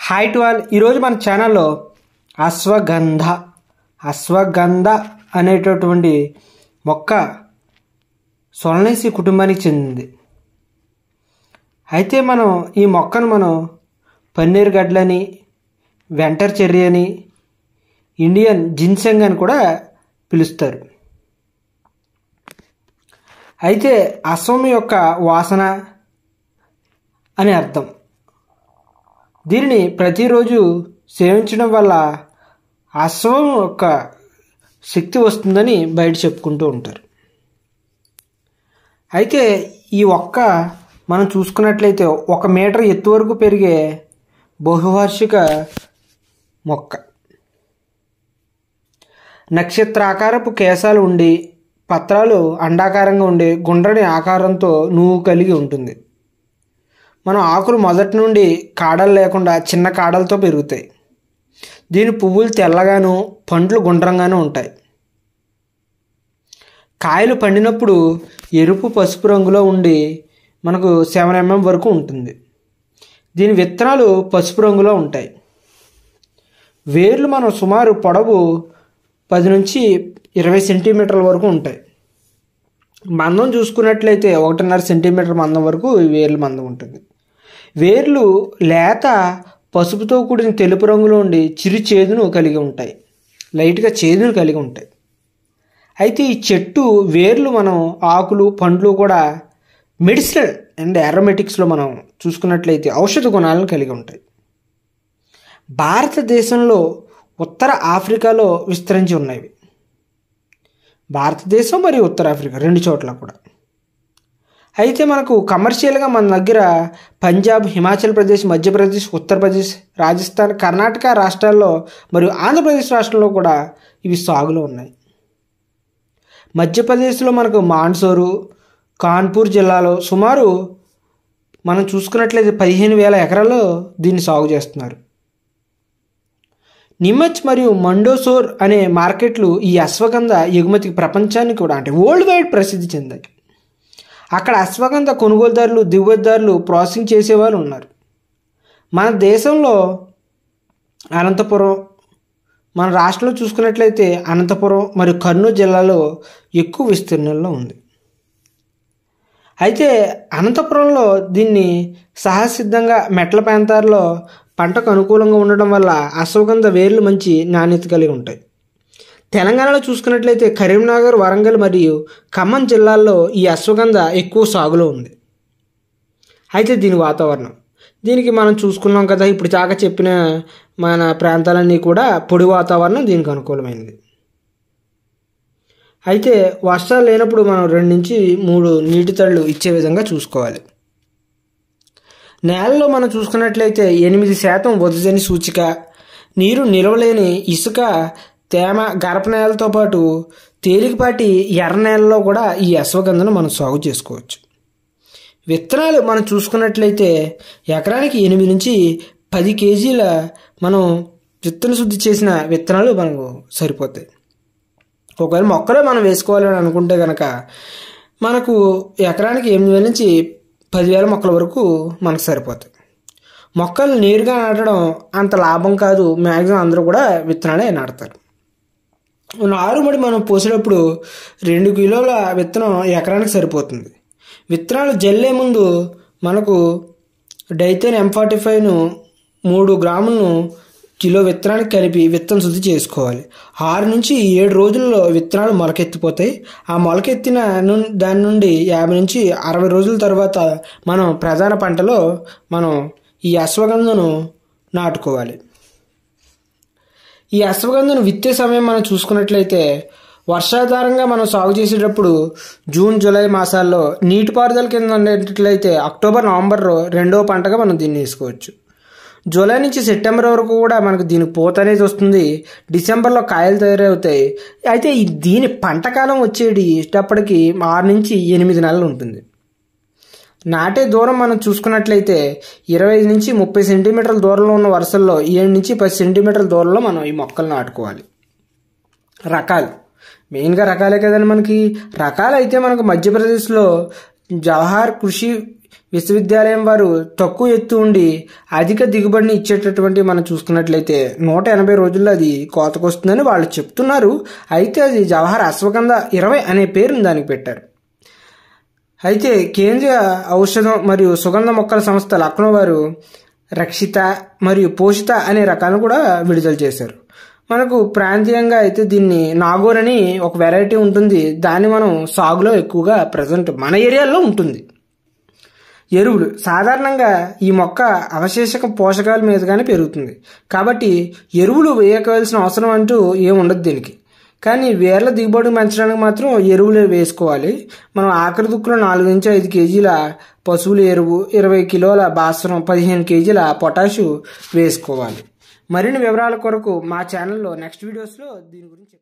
Hi to all. ఈరోజు మన ఛానల్లో అశ్వగంధ అనేటటువంటి మొక్క సొలనేసి కుటుంబానికి చెందింది. అయితే ఈ మొక్కను పన్నీర్ గడ్లని, వెంటర్ చెర్రీ అని, ఇండియన్ జిన్సెంగ్ అని కూడా పిలుస్తారు. అయితే అశ్వం యొక్క వాసన అని అర్థం. దీనిని ప్రతిరోజు సేవించడం వల్ల అశ్వం యొక్క శక్తి వస్తుందని బయట చెప్పుకుంటూ ఉంటారు. అయితే ఈ మొక్క మనం చూసుకున్నట్లయితే 1 మీటర్ ఎత్తు వరకు పెరిగే బహువార్షిక మొక్క. నక్షత్రాకారపు కేశాలు ఉండి పత్రాలు అండాకారంగా ఉండి గుండ్రని ఆకారంతో నువ్వు కలిగి ఉంటుంది. ఆకులు మొదటి నుండి కాడలు లేకుండా చిన్న కాడలతో పెరుగుతాయి. దీని పువ్వులు తెల్లగాను, పండ్లు గుండ్రంగాను ఉంటాయి. కాయలు పండినప్పుడు ఎరుపు పసుపు రంగులో ఉండి 7 mm వరకు ఉంటుంది. దీని విత్తనాలు పసుపు రంగులో ఉంటాయి. వేర్లు సుమారు పొడవు 10 నుంచి 20 సెంటీమీటర్ల వరకు ఉంటాయి. మందం చూసుకున్నట్లయితే 1.5 సెంటీమీటర్ మందం వరకు వేర్ల మందం ఉంటుంది. వేర్లు లేత పసుపుతో కూడిన తెలుపు రంగులో ఉండి చిరు చేదును కలిగి ఉంటాయి, లైట్గా చేదును కలిగి ఉంటాయి. అయితే ఈ చెట్టు వేర్లు ఆకులు పండ్లు కూడా మెడిసినల్ అండ్ అరోమేటిక్స్లో చూసుకున్నట్లయితే ఔషధ గుణాలను కలిగి ఉంటాయి. భారతదేశంలో ఉత్తర ఆఫ్రికాలో విస్తరించి ఉన్నాయి. భారతదేశం మరియు ఉత్తర ఆఫ్రికా 2 చోట్ల కూడా. అయితే కమర్షియల్గా మన దగ్గర పంజాబ్, హిమాచల్ ప్రదేశ్, మధ్యప్రదేశ్, ఉత్తరప్రదేశ్, రాజస్థాన్, కర్ణాటక రాష్ట్రాల్లో మరియు ఆంధ్రప్రదేశ్ రాష్ట్రంలో కూడా ఇవి సాగులో ఉన్నాయి. మధ్యప్రదేశ్లో మాండ్సోరు, కాన్పూర్ జిల్లాలో సుమారు చూసుకున్నట్లయితే 15,000 ఎకరాల్లో దీన్ని సాగు చేస్తున్నారు. నిమచ్ మరియు మండోసోర్ అనే మార్కెట్లు ఈ అశ్వగంధ ఎగుమతికి ప్రపంచానికి కూడా వరల్డ్ వైడ్ ప్రసిద్ధి చెందాయి. అక్కడ అశ్వగంధ కొనుగోలుదారులు, దిగుమతిదారులు, ప్రాసెసింగ్ చేసేవాళ్ళు ఉన్నారు. మన దేశంలో అనంతపురం, మన రాష్ట్రంలో చూసుకున్నట్లయితే అనంతపురం మరియు కర్నూలు జిల్లాలో ఎక్కువ విస్తీర్ణంలో ఉంది. అయితే అనంతపురంలో దీన్ని సహజసిద్ధంగా మెట్ల ప్రాంతాల్లో పంటకు అనుకూలంగా ఉండడం వల్ల అశ్వగంధ వేర్లు మంచి నాణ్యత కలిగి ఉంటాయి. తెలంగాణలో చూసుకున్నట్లయితే కరీంనగర్, వరంగల్ మరియు ఖమ్మం జిల్లాల్లో ఈ అశ్వగంధ ఎక్కువ సాగులో ఉంది. అయితే దీని వాతావరణం, దీనికి చూసుకున్నాం కదా, ఇప్పుడు దాకా చెప్పిన మన ప్రాంతాలన్నీ కూడా పొడి వాతావరణం దీనికి అనుకూలమైనది. అయితే వర్షాలు లేనప్పుడు 2 నుంచి 3 నీటి తడులు ఇచ్చే విధంగా చూసుకోవాలి. నేలలో చూసుకున్నట్లయితే 8% వదుజని సూచిక, నీరు నిలవలేని ఇసుక, తేమ, గరప నేలతో పాటు తేలికపాటి ఎర్ర నేలలో కూడా ఈ అశ్వగంధను సాగు చేసుకోవచ్చు. విత్తనాలు చూసుకున్నట్లయితే ఎకరానికి 8 నుంచి 10 కేజీల విత్తన శుద్ధి చేసిన విత్తనాలు సరిపోతాయి. ఒకవేళ మొక్కలు వేసుకోవాలని అనుకుంటే కనుక ఎకరానికి 8,000 నుంచి 10,000 మొక్కల వరకు సరిపోతాయి. మొక్కలు నేరుగా నాటడం అంత లాభం కాదు. మ్యాక్సిమం అందరూ కూడా విత్తనాలే నాటుతారు. నారుమడి పోసేటప్పుడు 2 కిలోల విత్తనం ఎకరానికి సరిపోతుంది. విత్తనాలు జల్లే ముందు డైథేన్ M45ను 3 గ్రాములను కిలో విత్తనానికి కలిపి విత్తన శుద్ధి చేసుకోవాలి. 6 నుంచి 7 రోజుల్లో విత్తనాలు మొలకెత్తిపోతాయి. ఆ మొలకెత్తిన దాని నుండి 50 నుంచి 60 రోజుల తర్వాత ప్రధాన పంటలో ఈ అశ్వగంధను నాటుకోవాలి. ఈ అశ్వగంధను విత్తే సమయం చూసుకున్నట్లయితే వర్షాధారంగా సాగు చేసేటప్పుడు జూన్, జూలై మాసాల్లో నీటిపారుదల కింద ఉండేటట్లయితే అక్టోబర్, నవంబర్లో 2వ పంటగా దీన్ని వేసుకోవచ్చు. జూలై నుంచి సెప్టెంబర్ వరకు కూడా దీనికి పూత అనేది వస్తుంది. డిసెంబర్లో కాయలు తయారవుతాయి. అయితే దీని పంటకాలం వచ్చేటప్పటికి 6 నుంచి 8 నెలలు ఉంటుంది. నాటే దూరం చూసుకున్నట్లయితే 25 నుంచి 30 సెంటీమీటర్ల దూరంలో ఉన్న వరుసల్లో 7 నుంచి 10 సెంటీమీటర్ల దూరంలో ఈ మొక్కలు నాటుకోవాలి. రకాలు మెయిన్గా రకాలే కదండి. రకాలు అయితే మధ్యప్రదేశ్లో జవహర్ కృషి విశ్వవిద్యాలయం వారు తక్కువ ఎత్తు ఉండి అధిక దిగుబడిని ఇచ్చేటటువంటి మనం చూసుకున్నట్లయితే 180 రోజుల్లో అది కోతకు వస్తుందని వాళ్ళు చెప్తున్నారు. అయితే అది జవహర్ అశ్వగంధ 20 అనే పేరుని దానికి పెట్టారు. అయితే కేంద్రీయ ఔషధం మరియు సుగంధ మొక్కల సంస్థ లక్నో వారు రక్షిత మరియు పోషిత అనే రకాలను కూడా విడుదల చేశారు. మనకు ప్రాంతీయంగా అయితే దీన్ని నాగోర్ అని ఒక వెరైటీ ఉంటుంది. దాన్ని మనం సాగులో ఎక్కువగా ప్రజెంట్ మన ఏరియాలో ఉంటుంది. ఎరువులు సాధారణంగా ఈ మొక్క అవశేషక పోషకాల మీదుగానే పెరుగుతుంది కాబట్టి ఎరువులు వేయవలసిన అవసరం అంటూ ఏముండదు దీనికి. కానీ వేర్ల దిగుబడి పెంచడానికి మాత్రం ఎరువులు వేసుకోవాలి. మనం ఆఖరి దుక్కులో 4 నుంచి 5 కేజీల పశువుల ఎరువు, 20 కిలోల భాస్వరం, 15 కేజీల పొటాషు వేసుకోవాలి. మరిన్ని వివరాల కొరకు మా ఛానల్లో నెక్స్ట్ వీడియోస్లో దీని గురించి